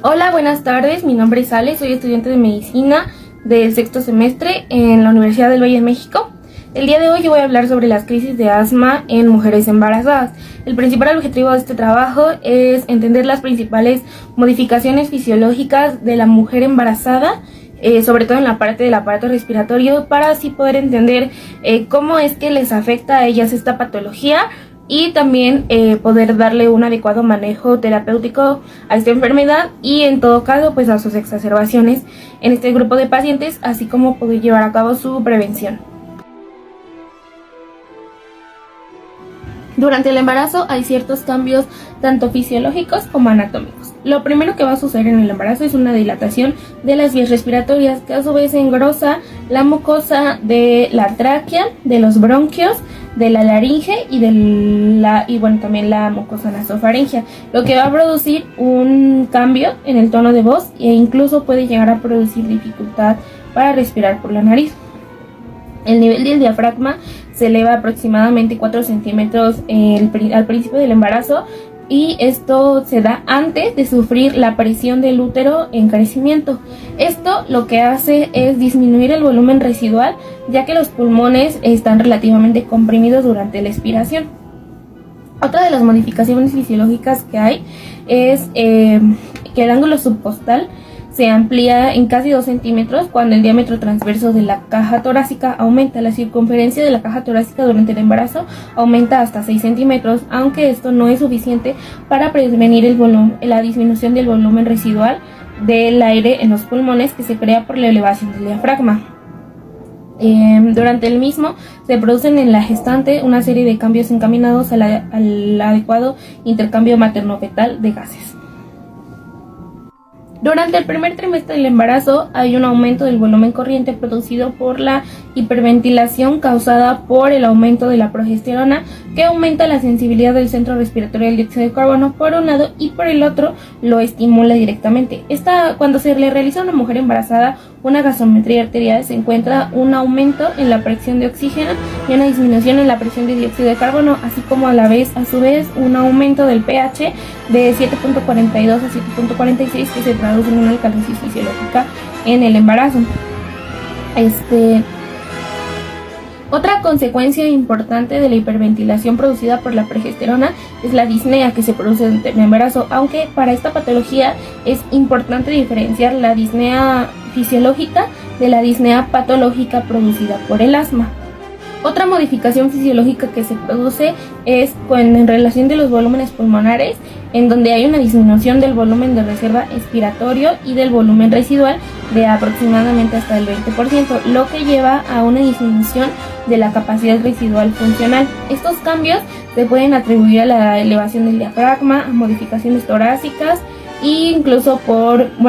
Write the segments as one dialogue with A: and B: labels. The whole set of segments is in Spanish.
A: Hola, buenas tardes. Mi nombre es Ale, soy estudiante de medicina del sexto semestre en la Universidad del Valle de México. El día de hoy yo voy a hablar sobre las crisis de asma en mujeres embarazadas. El principal objetivo de este trabajo es entender las principales modificaciones fisiológicas de la mujer embarazada, sobre todo en la parte del aparato respiratorio, para así poder entender cómo es que les afecta a ellas esta patología y también poder darle un adecuado manejo terapéutico a esta enfermedad y en todo caso pues a sus exacerbaciones en este grupo de pacientes, así como poder llevar a cabo su prevención. Durante el embarazo hay ciertos cambios tanto fisiológicos como anatómicos. Lo primero que va a suceder en el embarazo es una dilatación de las vías respiratorias, que a su vez engrosa la mucosa de la tráquea, de los bronquios, de la laringe y también la mucosa nasofaringea, lo que va a producir un cambio en el tono de voz e incluso puede llegar a producir dificultad para respirar por la nariz. El nivel del diafragma se eleva aproximadamente 4 centímetros al principio del embarazo, y esto se da antes de sufrir la presión del útero en crecimiento. Esto lo que hace es disminuir el volumen residual, ya que los pulmones están relativamente comprimidos durante la expiración. Otra de las modificaciones fisiológicas que hay es que el ángulo subcostal se amplía en casi 2 centímetros cuando el diámetro transverso de la caja torácica aumenta. La circunferencia de la caja torácica durante el embarazo aumenta hasta 6 centímetros, aunque esto no es suficiente para prevenir la disminución del volumen residual del aire en los pulmones que se crea por la elevación del diafragma. Durante el mismo se producen en la gestante una serie de cambios encaminados al adecuado intercambio materno-fetal de gases. Durante el primer trimestre del embarazo hay un aumento del volumen corriente producido por la hiperventilación causada por el aumento de la progesterona, que aumenta la sensibilidad del centro respiratorio al dióxido de carbono por un lado y por el otro lo estimula directamente. Cuando se le realiza a una mujer embarazada una gasometría arterial, se encuentra un aumento en la presión de oxígeno y una disminución en la presión de dióxido de carbono, así como a su vez un aumento del pH de 7.42 a 7.46 que se traduce en una alcalosis fisiológica en el embarazo. Otra consecuencia importante de la hiperventilación producida por la progesterona es la disnea que se produce durante el embarazo, aunque para esta patología es importante diferenciar la disnea fisiológica de la disnea patológica producida por el asma. Otra modificación fisiológica que se produce es en relación de los volúmenes pulmonares, en donde hay una disminución del volumen de reserva expiratorio y del volumen residual de aproximadamente hasta el 20%, lo que lleva a una disminución de la capacidad residual funcional. Estos cambios se pueden atribuir a la elevación del diafragma, a modificaciones torácicas e incluso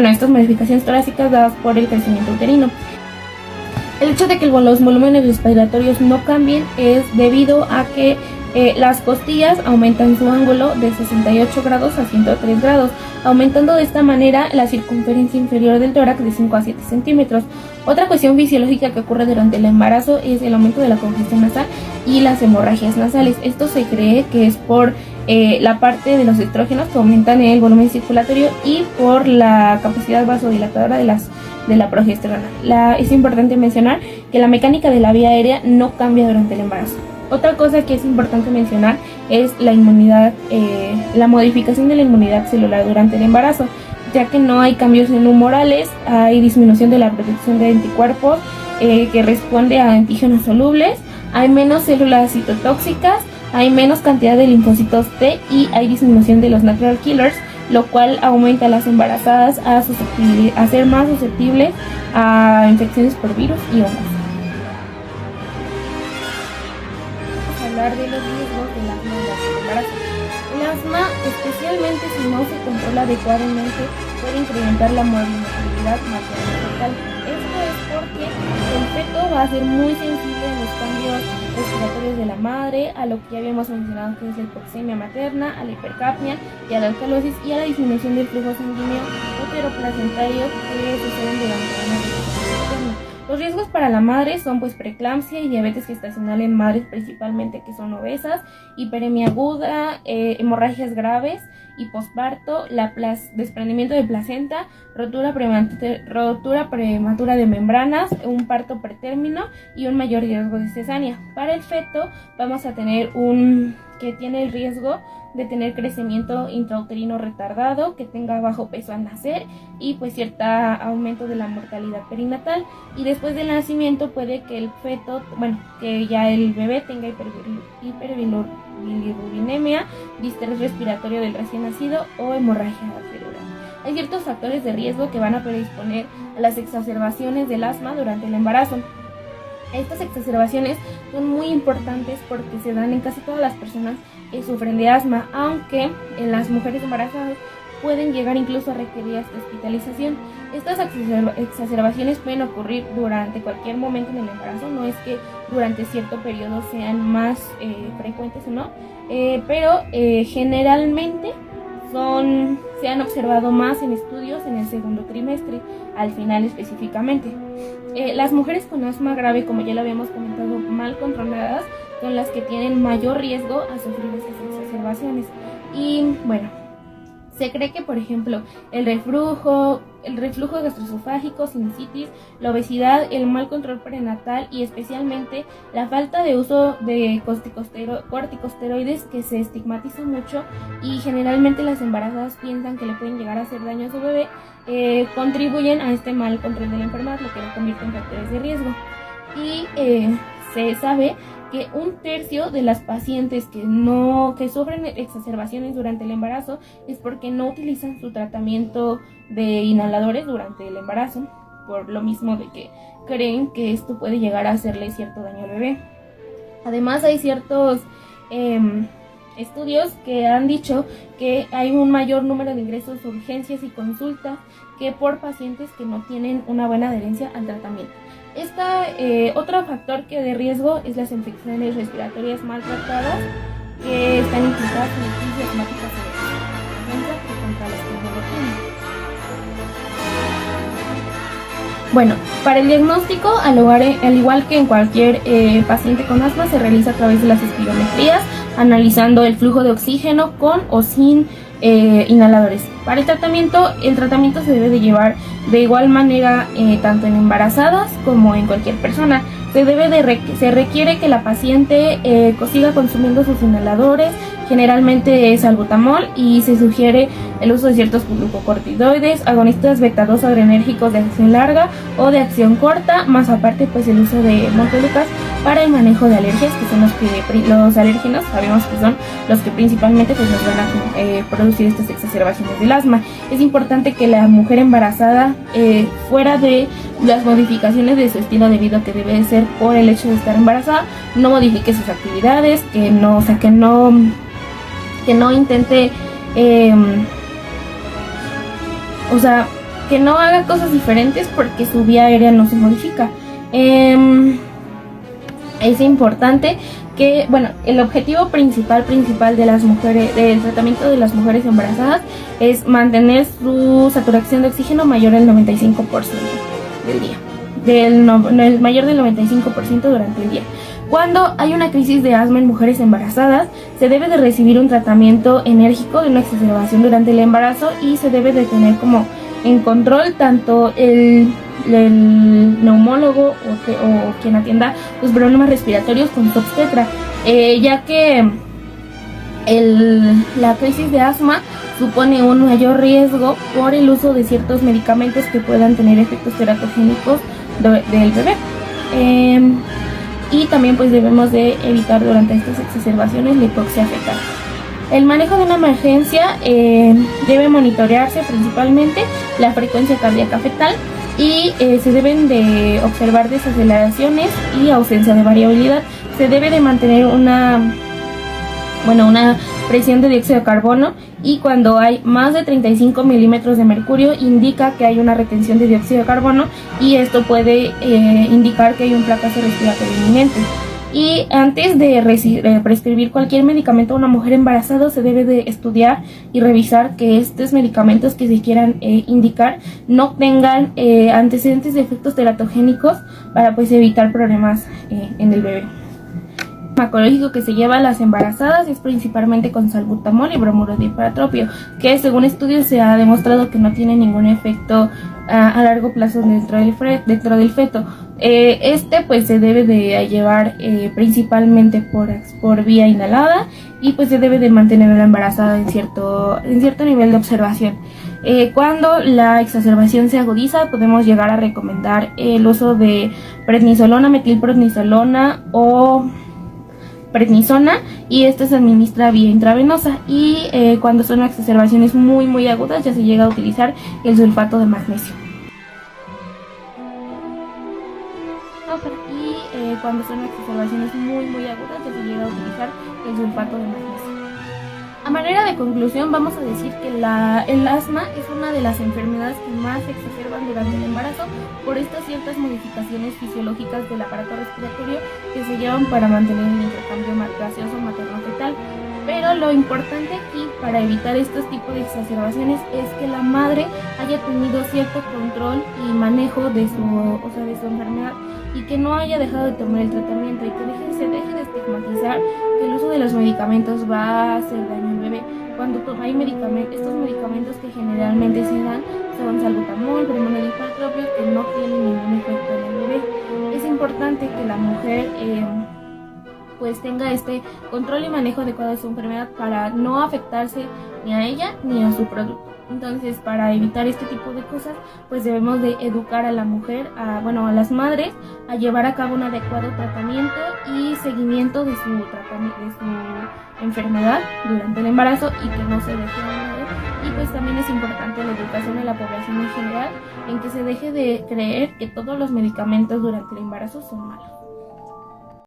A: estas modificaciones torácicas dadas por el crecimiento uterino. El hecho de que los volúmenes respiratorios no cambien es debido a que las costillas aumentan su ángulo de 68 grados a 103 grados, aumentando de esta manera la circunferencia inferior del tórax de 5 a 7 centímetros. Otra cuestión fisiológica que ocurre durante el embarazo es el aumento de la congestión nasal y las hemorragias nasales. Esto se cree que es por la parte de los estrógenos que aumentan el volumen circulatorio y por la capacidad vasodilatadora de la progesterona. Es importante mencionar que la mecánica de la vía aérea no cambia durante el embarazo. Otra cosa que es importante mencionar es la inmunidad, la modificación de la inmunidad celular durante el embarazo, ya que no hay cambios en humorales, hay disminución de la producción de anticuerpos que responde a antígenos solubles, hay menos células citotóxicas, hay menos cantidad de linfocitos T y hay disminución de los natural killers, lo cual aumenta a las embarazadas a ser más susceptibles a infecciones por virus y hongos. Vamos a hablar de los riesgos del asma durante el embarazo. El asma, especialmente si no se controla adecuadamente, puede incrementar la morbilidad materno-fetal. Esto es porque el feto va a ser muy sensible a los cambios respiratorios de la madre, a lo que ya habíamos mencionado que es la hipoxemia materna, a la hipercapnia y a la alcalosis y a la disminución del flujo sanguíneo uteroplacentario que suceden durante una gestación materna. Los riesgos para la madre son pues preeclampsia y diabetes gestacional en madres principalmente que son obesas, hiperemia aguda, hemorragias graves y posparto, desprendimiento de placenta, rotura prematura de membranas, un parto pretérmino y un mayor riesgo de cesárea. Para el feto vamos a tener que tiene el riesgo de tener crecimiento intrauterino retardado, que tenga bajo peso al nacer y pues cierto aumento de la mortalidad perinatal, y después del nacimiento puede que el feto, que ya el bebé tenga hiperbilirubinemia, distrés respiratorio del recién nacido o hemorragia cerebral. Hay ciertos factores de riesgo que van a predisponer a las exacerbaciones del asma durante el embarazo. Estas exacerbaciones son muy importantes porque se dan en casi todas las personas que sufren de asma, aunque en las mujeres embarazadas pueden llegar incluso a requerir esta hospitalización. Estas exacerbaciones pueden ocurrir durante cualquier momento en el embarazo, no es que durante cierto periodo sean más frecuentes o no, pero generalmente se han observado más en estudios en el segundo trimestre, al final específicamente. Las mujeres con asma grave, como ya lo habíamos comentado, mal controladas, son las que tienen mayor riesgo a sufrir estas exacerbaciones. Y bueno, se cree que, por ejemplo, el reflujo gastroesofágico, sinusitis, la obesidad, el mal control prenatal y especialmente la falta de uso de corticosteroides, que se estigmatiza mucho y generalmente las embarazadas piensan que le pueden llegar a hacer daño a su bebé, contribuyen a este mal control de la enfermedad, lo que lo convierte en factores de riesgo. Y se sabe que 1/3 de las pacientes que sufren exacerbaciones durante el embarazo es porque no utilizan su tratamiento de inhaladores durante el embarazo, por lo mismo de que creen que esto puede llegar a hacerle cierto daño al bebé. Además, hay ciertos estudios que han dicho que hay un mayor número de ingresos, urgencias y consultas que por pacientes que no tienen una buena adherencia al tratamiento. Otro factor que de riesgo es las infecciones respiratorias mal tratadas que están implicadas en la crisis asmática severa contra las que no lo tienen. Bueno, para el diagnóstico, al igual que en cualquier paciente con asma, se realiza a través de las espirometrías, analizando el flujo de oxígeno con o sin inhaladores. Para el tratamiento se debe de llevar de igual manera tanto en embarazadas como en cualquier persona. Se requiere que la paciente siga consumiendo sus inhaladores, generalmente es salbutamol, y se sugiere el uso de ciertos glucocorticoides, agonistas beta-2 adrenérgicos de acción larga o de acción corta, más aparte pues el uso de montelukast para el manejo de alergias, que son los alérgenos, sabemos que son los que principalmente pues nos van a producir estas exacerbaciones del asma. Es importante que la mujer embarazada, fuera de las modificaciones de su estilo de vida que debe ser por el hecho de estar embarazada, no modifique sus actividades, que no intente, que no haga cosas diferentes porque su vía aérea no se modifica. Es importante que, el objetivo principal de las mujeres, del tratamiento de las mujeres embarazadas, es mantener su saturación de oxígeno mayor del 95% del día, mayor del 95% durante el día. Cuando hay una crisis de asma en mujeres embarazadas, se debe de recibir un tratamiento enérgico de una exacerbación durante el embarazo y se debe de tener como en control tanto el neumólogo o quien atienda los problemas respiratorios con su obstetra, ya que la crisis de asma supone un mayor riesgo por el uso de ciertos medicamentos que puedan tener efectos teratogénicos del bebé. Y también pues debemos de evitar durante estas exacerbaciones la hipoxia fetal. El manejo de una emergencia debe monitorearse principalmente la frecuencia cardíaca fetal y se deben de observar desaceleraciones y ausencia de variabilidad. Se debe de mantener una presión de dióxido de carbono, y cuando hay más de 35 milímetros de mercurio indica que hay una retención de dióxido de carbono, y esto puede indicar que hay un fracaso respiratorio inminente. Y antes de prescribir cualquier medicamento a una mujer embarazada, se debe de estudiar y revisar que estos medicamentos que se quieran indicar no tengan antecedentes de efectos teratogénicos para pues evitar problemas en el bebé. El farmacológico que se lleva a las embarazadas es principalmente con salbutamol y bromuro de hiperatropio, que según estudios se ha demostrado que no tiene ningún efecto a largo plazo dentro del feto. Este pues se debe de llevar principalmente por vía inhalada, y pues se debe de mantener a la embarazada en cierto nivel de observación. Cuando la exacerbación se agudiza, podemos llegar a recomendar el uso de prednisolona, metilprednisolona o prednisona, y este se administra vía intravenosa. Y cuando son exacerbaciones muy agudas, ya se llega a utilizar el sulfato de magnesio. Cuando son exacerbaciones muy agudas, ya se llega a utilizar el sulfato de magnesio. A manera de conclusión, vamos a decir que el asma es una de las enfermedades que más se exacerban durante el embarazo por estas ciertas modificaciones fisiológicas del aparato respiratorio que se llevan para mantener el intercambio gaseoso materno-fetal. Pero lo importante aquí para evitar estos tipos de exacerbaciones es que la madre haya tenido cierto control y manejo de su enfermedad, y que no haya dejado de tomar el tratamiento, y que se deje de estigmatizar que el uso de los medicamentos va a hacer daño al bebé. Cuando hay estos medicamentos que generalmente se dan son salbutamol, bromuro de hiperatropio, que no tienen ningún efecto en el bebé. Es importante que la mujer pues tenga este control y manejo adecuado de su enfermedad para no afectarse ni a ella ni a su producto. Entonces, para evitar este tipo de cosas, pues debemos de educar a la mujer, a las madres, a llevar a cabo un adecuado tratamiento y seguimiento de su enfermedad durante el embarazo, y que no se deje de mover. Y pues también es importante la educación de la población en general, en que se deje de creer que todos los medicamentos durante el embarazo son malos.